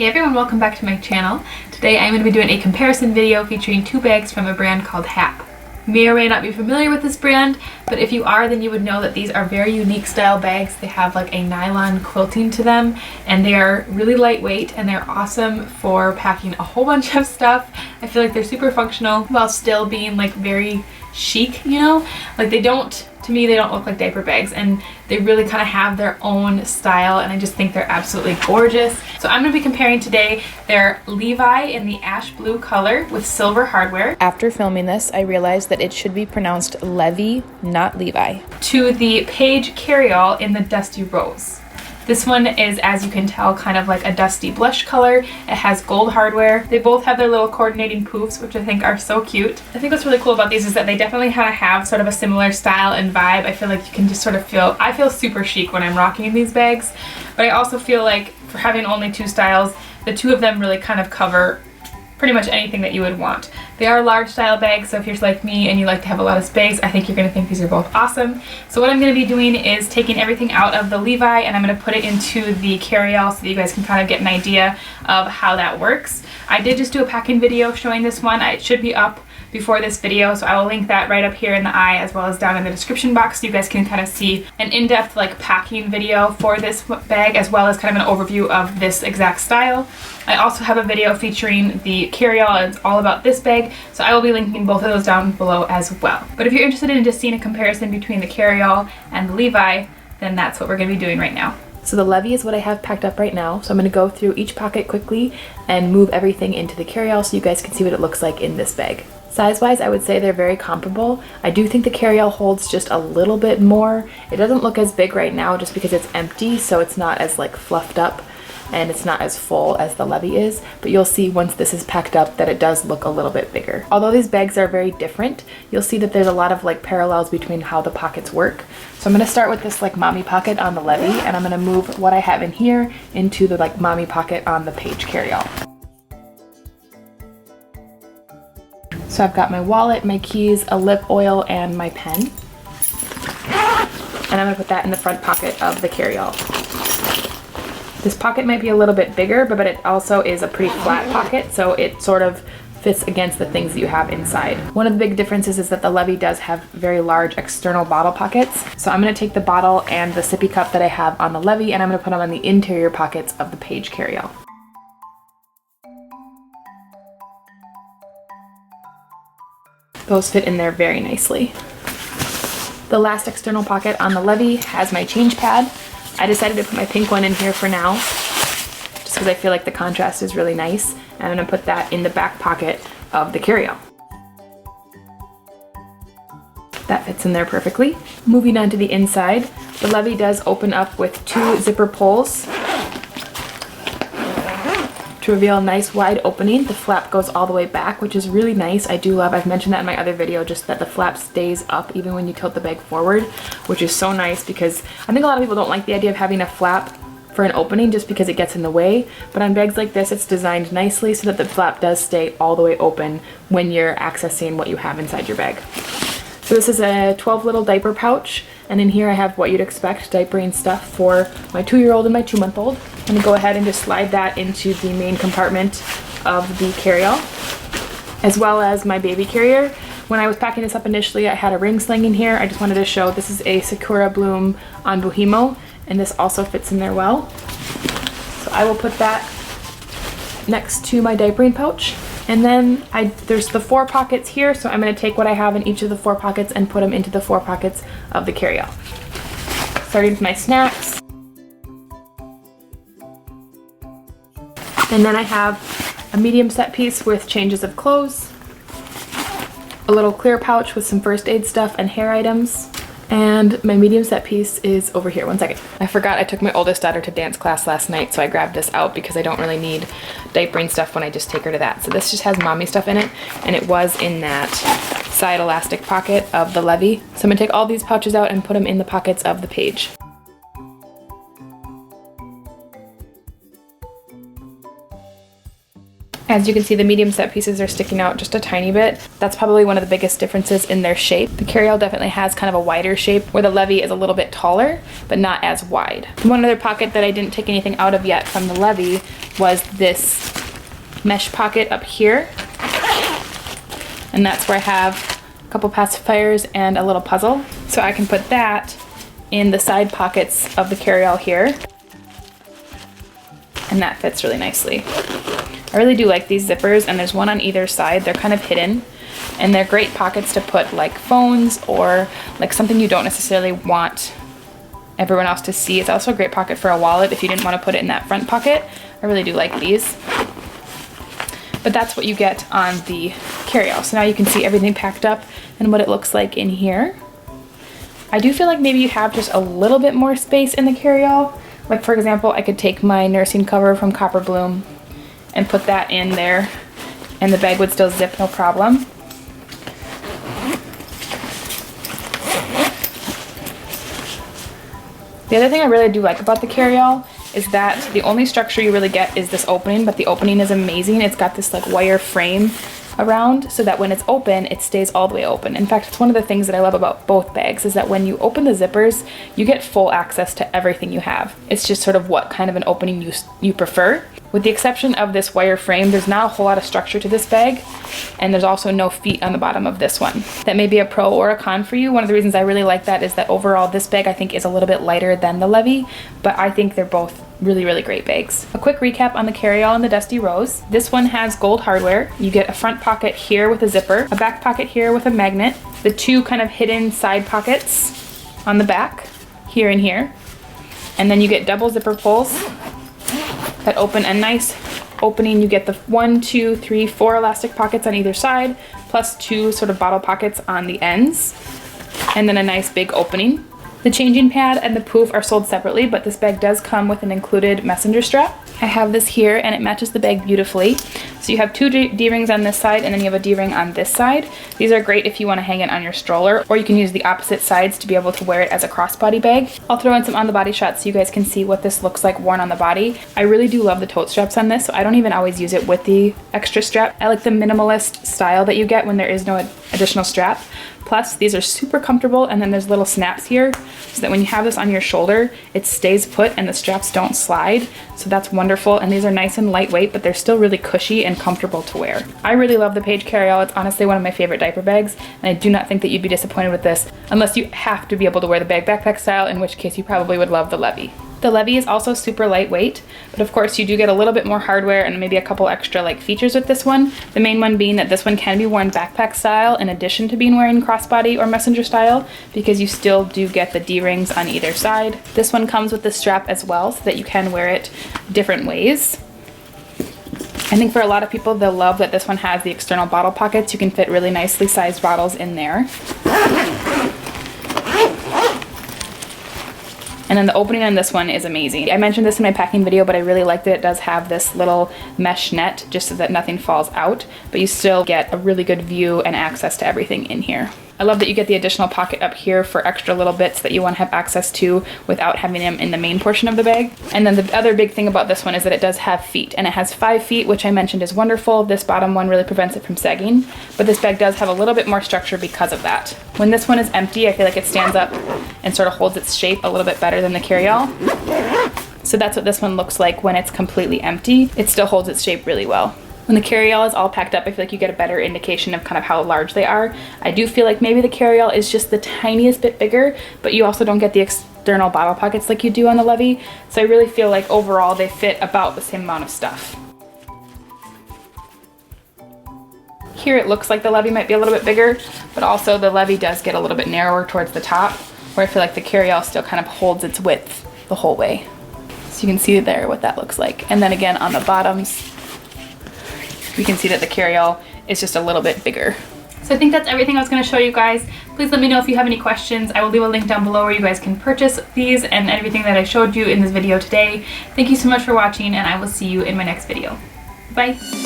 Hey everyone, welcome back to my channel. Today I'm going to be doing a comparison video featuring two bags from a brand called Happ. You may or may not be familiar with this brand, but if you are, then you would know that these are very unique style bags. They have like a nylon quilting to them, and they are really lightweight, and they're awesome for packing a whole bunch of stuff. I feel like they're super functional while still being like very chic, you know? Like to me, they don't look like diaper bags, and they really kind of have their own style, and I just think they're absolutely gorgeous. So I'm going to be comparing today their Levi in the ash blue color with silver hardware. After filming this, I realized that it should be pronounced Levy, not Levi. To the Paige Carryall in the dusty rose. This one is, as you can tell, kind of like a dusty blush color. It has gold hardware. They both have their little coordinating poofs, which I think are so cute. I think what's really cool about these is that they definitely kind of have sort of a similar style and vibe. I feel like you can just sort of feel, I feel super chic when I'm rocking these bags, but I also feel like for having only two styles, the two of them really kind of cover pretty much anything that you would want. They are large style bags, so if you're like me and you like to have a lot of space, I think you're going to think these are both awesome. So what I'm going to be doing is taking everything out of the Levi, and I'm going to put it into the Carryall so that you guys can kind of get an idea of how that works. I did just do a packing video showing this one. It should be up before this video, so I will link that right up here in the eye as well as down in the description box so you guys can kind of see an in-depth like packing video for this bag as well as kind of an overview of this exact style. I also have a video featuring the Carryall, and it's all about this bag, so I will be linking both of those down below as well. But if you're interested in just seeing a comparison between the Carryall and the Levi, then that's what we're going to be doing right now. So the Levy is what I have packed up right now, so I'm going to go through each pocket quickly and move everything into the Carryall so you guys can see what it looks like in this bag. Size-wise, I would say they're very comparable. I do think the Carryall holds just a little bit more. It doesn't look as big right now just because it's empty, so it's not as like fluffed up and it's not as full as the Levy is, but you'll see once this is packed up that it does look a little bit bigger. Although these bags are very different, you'll see that there's a lot of like parallels between how the pockets work. So I'm going to start with this like mommy pocket on the Levy, and I'm going to move what I have in here into the like mommy pocket on the Paige Carryall. So I've got my wallet, my keys, a lip oil, and my pen. And I'm going to put that in the front pocket of the Carryall. This pocket might be a little bit bigger, but it also is a pretty flat pocket, so it sort of fits against the things that you have inside. One of the big differences is that the Levy does have very large external bottle pockets. So I'm going to take the bottle and the sippy cup that I have on the Levy, and I'm going to put them on the interior pockets of the Paige Carryall. Those fit in there very nicely. The last external pocket on the Levy has my change pad. I decided to put my pink one in here for now, just because I feel like the contrast is really nice. And I'm going to put that in the back pocket of the Carryall. That fits in there perfectly. Moving on to the inside, the Levy does open up with two zipper pulls to reveal a nice wide opening. The flap goes all the way back, which is really nice. I do love, I've mentioned that in my other video, just that the flap stays up even when you tilt the bag forward, which is so nice because I think a lot of people don't like the idea of having a flap for an opening just because it gets in the way. But on bags like this, it's designed nicely so that the flap does stay all the way open when you're accessing what you have inside your bag. So this is a 12 little diaper pouch, and in here I have what you'd expect, diapering stuff for my 2-year-old and my 2-month-old. I'm going to go ahead and just slide that into the main compartment of the Carryall, as well as my baby carrier. When I was packing this up initially, I had a ring sling in here. I just wanted to show this is a Sakura Bloom Onbuhimo, and this also fits in there well. So I will put that next to my diapering pouch. And then there's the 4 pockets here, so I'm going to take what I have in each of the 4 pockets and put them into the 4 pockets of the Carryall. Starting with my snacks. And then I have a medium set piece with changes of clothes, a little clear pouch with some first aid stuff and hair items, and my medium set piece is over here. One second. I forgot I took my oldest daughter to dance class last night, so I grabbed this out because I don't really need diapering stuff when I just take her to that. So this just has mommy stuff in it, and it was in that side elastic pocket of the Levy. So I'm gonna take all these pouches out and put them in the pockets of the Paige. As you can see, the medium set pieces are sticking out just a tiny bit. That's probably one of the biggest differences in their shape. The Carryall definitely has kind of a wider shape, where the Levy is a little bit taller, but not as wide. One other pocket that I didn't take anything out of yet from the Levy was this mesh pocket up here. And that's where I have a couple pacifiers and a little puzzle. So I can put that in the side pockets of the Carryall here. And that fits really nicely. I really do like these zippers, and there's one on either side. They're kind of hidden, and they're great pockets to put like phones or like something you don't necessarily want everyone else to see. It's also a great pocket for a wallet if you didn't want to put it in that front pocket. I really do like these. But that's what you get on the Carryall. So now you can see everything packed up and what it looks like in here. I do feel like maybe you have just a little bit more space in the Carryall. Like for example, I could take my nursing cover from Sakura Bloom and put that in there, and the bag would still zip no problem. The other thing I really do like about the Carryall is that the only structure you really get is this opening, but the opening is amazing. It's got this like wire frame around so that when it's open, it stays all the way open. In fact, it's one of the things that I love about both bags is that when you open the zippers, you get full access to everything you have. It's just sort of what kind of an opening you prefer. With the exception of this wire frame, there's not a whole lot of structure to this bag, and there's also no feet on the bottom of this one. That may be a pro or a con for you. One of the reasons I really like that is that overall this bag I think is a little bit lighter than the Levy, but I think they're both really, really great bags. A quick recap on the Carryall and the Dusty Rose. This one has gold hardware. You get a front pocket here with a zipper, a back pocket here with a magnet, the two kind of hidden side pockets on the back, here and here, and then you get double zipper pulls that open a nice opening. You get the 1, 2, 3, 4 elastic pockets on either side, plus 2 sort of bottle pockets on the ends, and then a nice big opening. The changing pad and the poof are sold separately, but this bag does come with an included messenger strap. I have this here and it matches the bag beautifully. So you have 2 D-rings on this side and then you have a D-ring on this side. These are great if you want to hang it on your stroller, or you can use the opposite sides to be able to wear it as a crossbody bag. I'll throw in some on the body shots so you guys can see what this looks like worn on the body. I really do love the tote straps on this, so I don't even always use it with the extra strap. I like the minimalist style that you get when there is no additional strap. Plus, these are super comfortable, and then there's little snaps here so that when you have this on your shoulder, it stays put and the straps don't slide. So that's wonderful, and these are nice and lightweight, but they're still really cushy and comfortable to wear. I really love the Paige Carryall. It's honestly one of my favorite diaper bags, and I do not think that you'd be disappointed with this unless you have to be able to wear the bag backpack style, in which case you probably would love the Levy. The Levy is also super lightweight, but of course you do get a little bit more hardware and maybe a couple extra like features with this one. The main one being that this one can be worn backpack style in addition to being wearing crossbody or messenger style, because you still do get the D-rings on either side. This one comes with the strap as well so that you can wear it different ways. I think for a lot of people, they'll love that this one has the external bottle pockets. You can fit really nicely sized bottles in there. And then the opening on this one is amazing. I mentioned this in my packing video, but I really like that it does have this little mesh net just so that nothing falls out, but you still get a really good view and access to everything in here. I love that you get the additional pocket up here for extra little bits that you want to have access to without having them in the main portion of the bag. And then the other big thing about this one is that it does have feet, and it has 5 feet, which I mentioned is wonderful. This bottom one really prevents it from sagging, but this bag does have a little bit more structure because of that. When this one is empty, I feel like it stands up and sort of holds its shape a little bit better than the Carryall. So that's what this one looks like when it's completely empty. It still holds its shape really well. When the Carryall is all packed up, I feel like you get a better indication of kind of how large they are. I do feel like maybe the Carryall is just the tiniest bit bigger, but you also don't get the external bottle pockets like you do on the Levy. So I really feel like overall they fit about the same amount of stuff. Here it looks like the Levy might be a little bit bigger, but also the Levy does get a little bit narrower towards the top, where I feel like the Carryall still kind of holds its width the whole way. So you can see there what that looks like. And then again on the bottoms, you can see that the Carryall is just a little bit bigger. So I think that's everything I was going to show you guys. Please let me know if you have any questions. I will leave a link down below where you guys can purchase these and everything that I showed you in this video today. Thank you so much for watching, and I will see you in my next video. Bye!